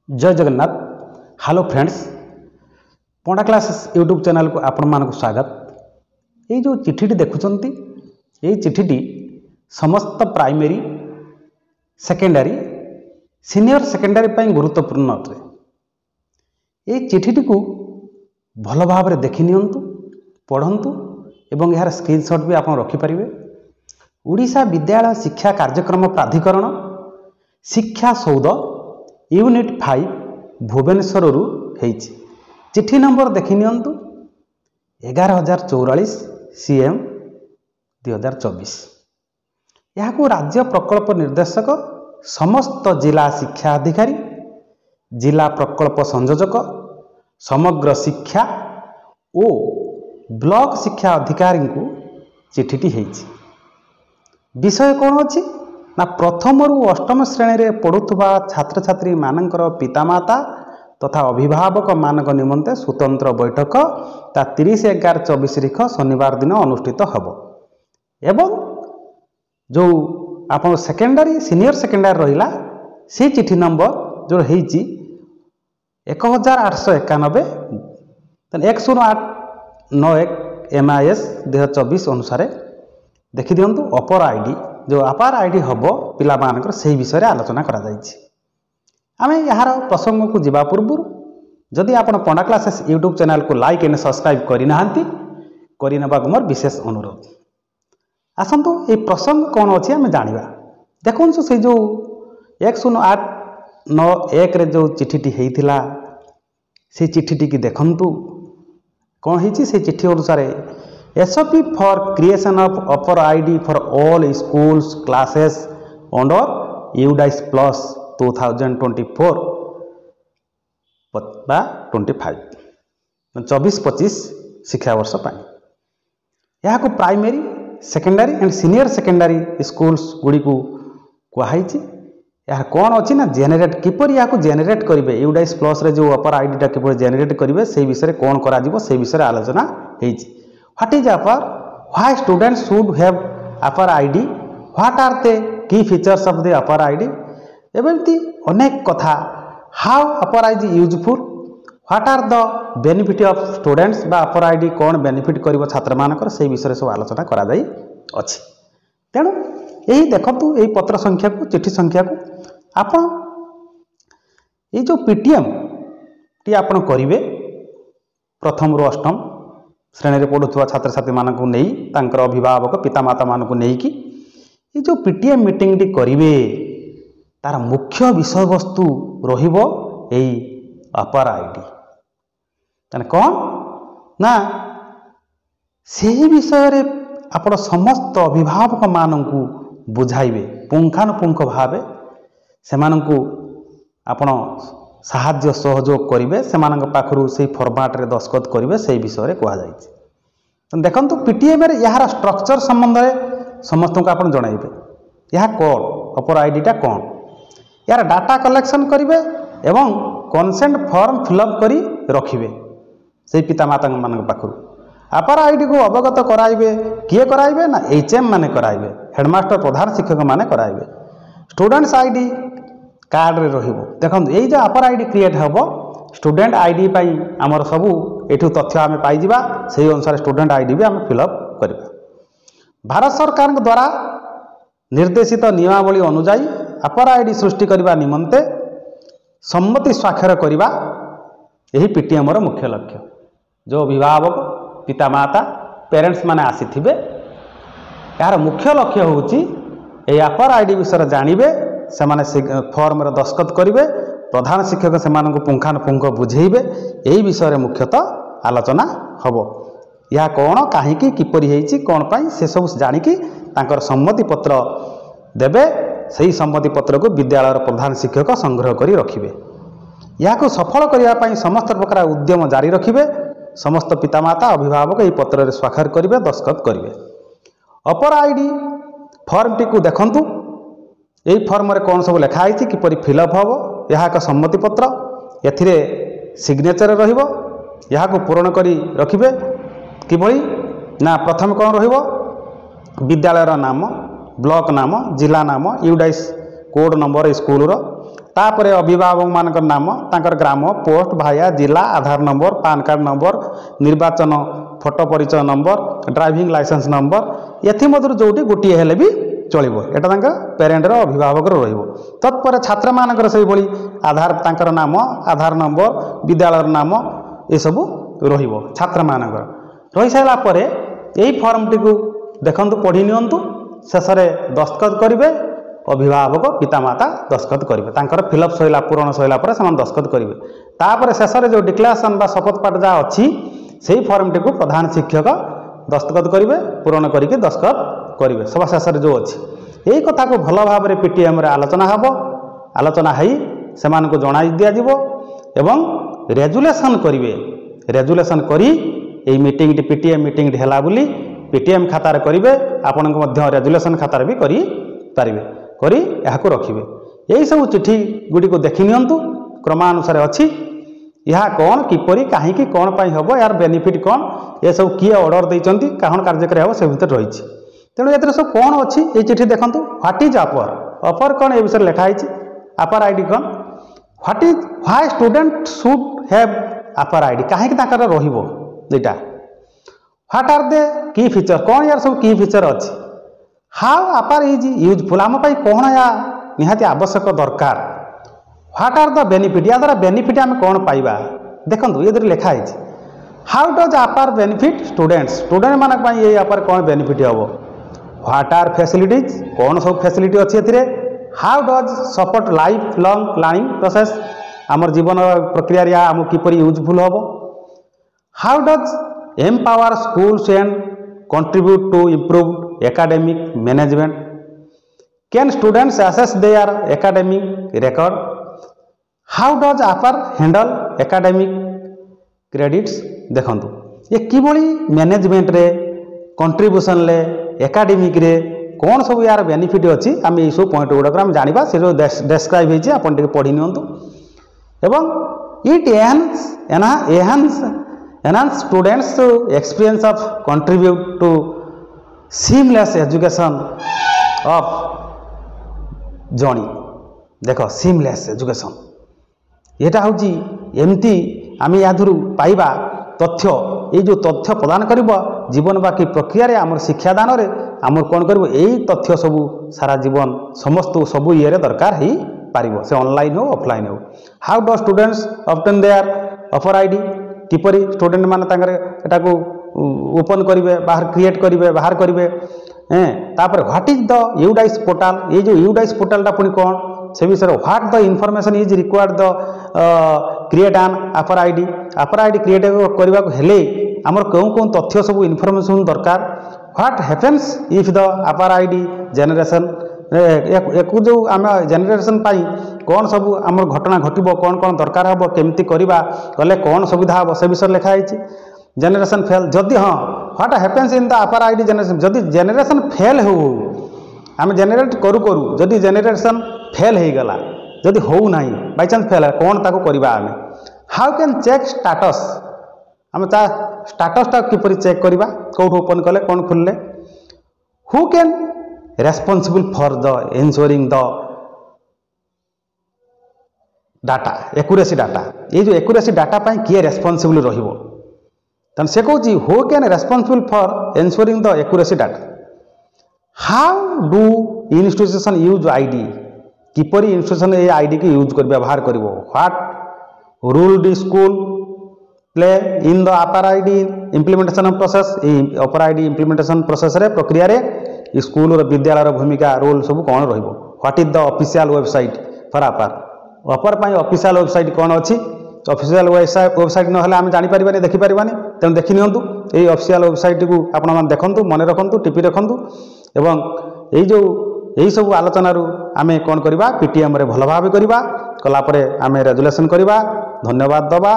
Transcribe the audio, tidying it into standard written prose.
जय Jagannath. Hello friends, पंडा classes YouTube channel को आपण मानक स्वागत। ये जो चिट्ठी देखुंत ये चिट्ठी समस्त प्राइमरी सेकेंडरी सीनियर सेकेंडरी पर गुरुत्वपूर्ण अटे। ये चिट्ठी को भल भाव देखि नियंतु, पढ़ंतु एवं यार स्क्रीनशॉट भी आप रखिपारे। ओडिशा विद्यालय शिक्षा कार्यक्रम प्राधिकरण शिक्षा सौद यूनिट 5 भुवनेश्वर चिट्ठी नंबर देखि नियंतु 11,044 CM 2024। यहाँ राज्य प्रकल्प निर्देशक समस्त जिला शिक्षा अधिकारी जिला प्रकल्प संयोजक समग्र शिक्षा और ब्लॉक शिक्षा अधिकारी को चिट्ठी होती। विषय कौन अच्छी ना प्रथम रु अष्टम श्रेणी रे पढ़ुवा छात्र छात्री मानकर पितामाता तथा अभिभावक मानक निमंते स्वतंत्र बैठक ता 30/11/24 शनिवार दिन अनुष्ठित हब। एवं जो आप सेकेंडरी सीनियर सेकेंडरी रहिला से चिट्ठी नंबर जो होती 1891 10/8/91 MIS 2024 अनुसार देखि दियंतु। अपर आईडी जो अपर आईडी हम पिला मानकर से विषय में आलोचना करा जायछि। आमे यार प्रसंग को जीवा पूर्व जदि आप पंडा क्लासेस यूट्यूब चैनल को लाइक एंड सब्सक्राइब करने मोर विशेष अनुरोध। आसतु ये प्रसंग कौन अच्छी आम जाना देखो से जो 10/8/91 रे जो चिट्ठी होता से चिट्ठी की देखंतु कौन होती। से चिट्ठी अनुसार SOP for creation of upper ID for all schools classes under UDICE Plus 2024-25 24-25 शिक्षा वर्ष यहाँ को primary secondary and senior secondary schools Gudi को कहुई। यार कौन अच्छी ना जेनेरेट किपर या जेनेरेट करेंगे UDICE प्लस रे जो अपर आईडी किपर जेनेरेट करेंगे से विषय कौन करा से विषय आलोचना होती। What is upper? Why students should have upper ID? What are the key features of the upper ID? एवं अनेक कथा how upper ID useful? What are the benefit of students बा upper ID कौन benefit करिवो छात्र मानकर से विषय सब आलोचना करा जाई अछि। तेणु यही देखंतु यही पत्र संख्या को चिट्ठी संख्या को आपण ये जो PTM टी आपण करिवे प्रथम रु अष्टम श्रेणी रे पढ़ुवा छात्र छात्री मानक नहीं तांकर अभिभावक पितामाता मानक नहीं कि ये जो PTM मीटिंग टी करिवे तार मुख्य विषय वस्तु रहिबो एई अपर आईडी तने कौन ना से विषय रे आपण समस्त अभिभावक मानक बुझाइबे पुंखानुपुंख भावे से मानकु आपण साहाଯ୍ୟ सहयोग करेंगे से पाखु से फॉर्मेट रे दस्खत करेंगे से विषय में कहुई। देखो PTM रे यार स्ट्रक्चर संबंध में समस्त को आप जनइबे यह कौन अपर आईडीटा कौन यार डाटा कलेक्शन करेंगे एवं कंसेंट फॉर्म फिलअप करी रखिबे से पितामाता मान पाखु अपर आईडी को अवगत कराइबे किए कराइबे ना HM माने कराइबे हेडमास्टर प्रधान शिक्षक माने कराइबे। स्टूडेंट्स आईडी कार्ड रे रहिबो। देखो यही जो अपर आईडी क्रिएट हम स्टूडेंट आईडी पाई आमर सबू एठू तथ्य आम पाइबा से अनुसार स्टूडेंट आईडी भी आम फिलअप करबा। भारत सरकार द्वारा निर्देशित नियमावली अनुसार अपर आईडी सृष्टि करने निमंते सम्मति स्वाक्षर करने यही PTM रो मुख्य लक्ष्य। जो अभिभावक पितामाता पेरेंट्स माने आसीथिबे यार मुख्य लक्ष्य होउची ए अपर आईडी विषय जानिबे से फॉर्म रे दस्खत करेंगे प्रधान शिक्षक से पुंखानुपुंख बुझेबे यही विषय में मुख्यतः आलोचना हम। यह कौन कहीं किपरि होइछि कौन पाई से सब जानिकी तांकर सम्मति पत्र देबे सही सम्मति पत्र को विद्यालय प्रधान शिक्षक संग्रह करी रखिबे। यह सफल करने समस्त प्रकार उद्यम जारी रखिबे। समस्त पितामाता अभिभावक यही पत्र रे स्वाक्षर करेंगे दस्खत करेंगे। अपर आईडी फॉर्म टी को देखंतु यही फॉर्म रे कौन सब लिखाई किपरि फिलअप हम यह एक सम्मति पत्र एथिरे सिग्नेचर रहिबो यह को पूरण करी रखिबे किभଳି ना प्रथम कौन रहिबो विद्यालय नाम ब्लॉक नाम जिला नाम UDICE कोड नंबर स्कूल रो तापर अभिभावक मान नाम तांकर ग्राम पोस्ट भाया जिला आधार नंबर पान कार्ड नंबर निर्वाचन फोटो परिचय नंबर ड्राइविंग लाइसेंस नंबर एमध्य जोटी गोटे हेले भी चलो यहाँ पेरेन्टर अभिभावक तत्पर छात्र मानकर से भाई आधार तांकर नाम आधार नंबर विद्यालय नाम ये सब छात्र मानकर रही सारापर यही फॉर्मटी को देखु पढ़ी नियंतु शेष में दस्तखत करेंगे अभिभावक पितामाता दस्तखत करेंगे फिलअप सैला पूरण सैला से दस्तखत करेंगे तापर शेष में जो डिक्लेरेशन बा शपथ पाठ जहाँ अच्छी से फॉर्मटी को प्रधान शिक्षक दस्तखत करेंगे पूरण करके दस्तखत करेंगे सभा शेष में जो अच्छी यही कथा को भल भाव में पीटीएम आलोचना हम आलोचना से जन दिज्व एवं रेजुलेसन करेंगे रेजुलेसन करी यही मीटिंग पीटीएम मीटिंग है बोली पीटीएम खातार करेंगे आपण रेजुलेसन खातार भी करेंगे करी यहाँ रखिए यही सब चिठी गुड़ी को देखी नियंतु क्रमानुसार अच्छी यह कौन किपरि कहीं कौन पाई हम यार बेनिफिट कौन ये सब किए ऑर्डर देइचंती कौन कार्यकारी हम से भीतर रही तेणु ये सब कौन अच्छी ये चिठी देखूँ ह्वाट इज अपर अपर कौन ये विषय लिखाई अपर आईडी कौन why student should have upper ID कहीं रहीटा ह्वाट आर दे की फीचर कौन यार सब की फीचर अच्छी हाउ अपर इज यूजफुल आम कौन या निहाती आवश्यक दरकार ह्वाट आर द बेनिफिट या द्वारा बेनिफिट आम कौन पाइबा देखो ये लिखाई how does upper benefit student मानक ये अपर कौन बेनिफिट हम ह्वाट आर फैसिलिटीज कौन सब फैसिलिटी अच्छी ए how does support lifelong learning process आमर जीवन प्रक्रिया आम किपरि यूजफुल हम how does empower schools and contribute to improve academic management can students assess their academic record how does APAAR handle academic credits देखो ये किभली मैनेजमेंट रे कंट्रीब्यूशन ले एकेडमिक रे कौन सब यार बेनिफिट अच्छी आम ये सब पॉइंट गुड़ाक आम जाना से जो डेस्क्राइब होती आपन पढ़ी नियंतु एवं it enhance students experience of contribute to seamless education of journey देखो सीमलेस एजुकेशन यहाँ हूँ एमती आम या पाइबा तथ्य ये जो तथ्य प्रदान कर जीवन बाकी प्रक्रिया आम शिक्षादान आम कौन कर तथ्य सब सारा जीवन समस्त सब ये दरकार हो पार से ऑनलाइन हो ऑफलाइन हो how do students obtain their APAAR ID किपरि स्टूडेंट माने को ओपन करेंगे बाहर क्रिएट करेंगे बाहर करेंगे तापर what is the UDISE portal ये जो यूडाइस पोर्टालटा पुणी कौन से विषय what the information is required the create an upper ID create करने हेले आमर कौन कौन तथ्य सब इनफॉरमेशन दरकार what happens if the APAAR ID generation एक जो आम जेनरेशन पाई कौन सब आम घटना घटब कौन कौन दरकार हम केमती करवा गले कौन सुविधा हम से विषय लिखाई जेनरेशन फेल जदि हाँ what happens in the APAAR ID generation जदि जेनरेशन फेल हो आम जेनेरेट करू करू जदि जेनरेशन फेल हो गला जदि हो ना बाई चान्स फेल कौन ताको करवा आम हाउ कैन चेक स्टाटस आम स्टाटसटा किपरि चेक करवा कौट ओपन कले कौन खुलले who can responsible for the ensuring the data accuracy data ये जो एक्यूरेसी डाटा पाई किए रेस्पॉन्सिबल रहिबो तन से कहूँ who can responsible for ensuring the accuracy data how do institution use ID किपरि इंस्टीट्यूशन ये आईडी की यूज कर व्यवहार कर what role the school play in the APAAR ID implementation process APAAR ID implementation process रे प्रक्रिया रे स्कूल और विद्यालय भूमिका रोल सब कौन रहिबो what is the official website for upper pi official website कौन अच्छी ऑफिशियल वेबसाइट ना आम जापर देखिपारे तेणु देखी नियंतु यही ऑफिशियल वेबसाइट को आपण देखु मन रखु टीपी रखु एवं यही सब आलोचन आम कौन करवा पीटीएम रे भल भाव करवा कलापर आम रेजुलेसन करवा धन्यवाद दबा।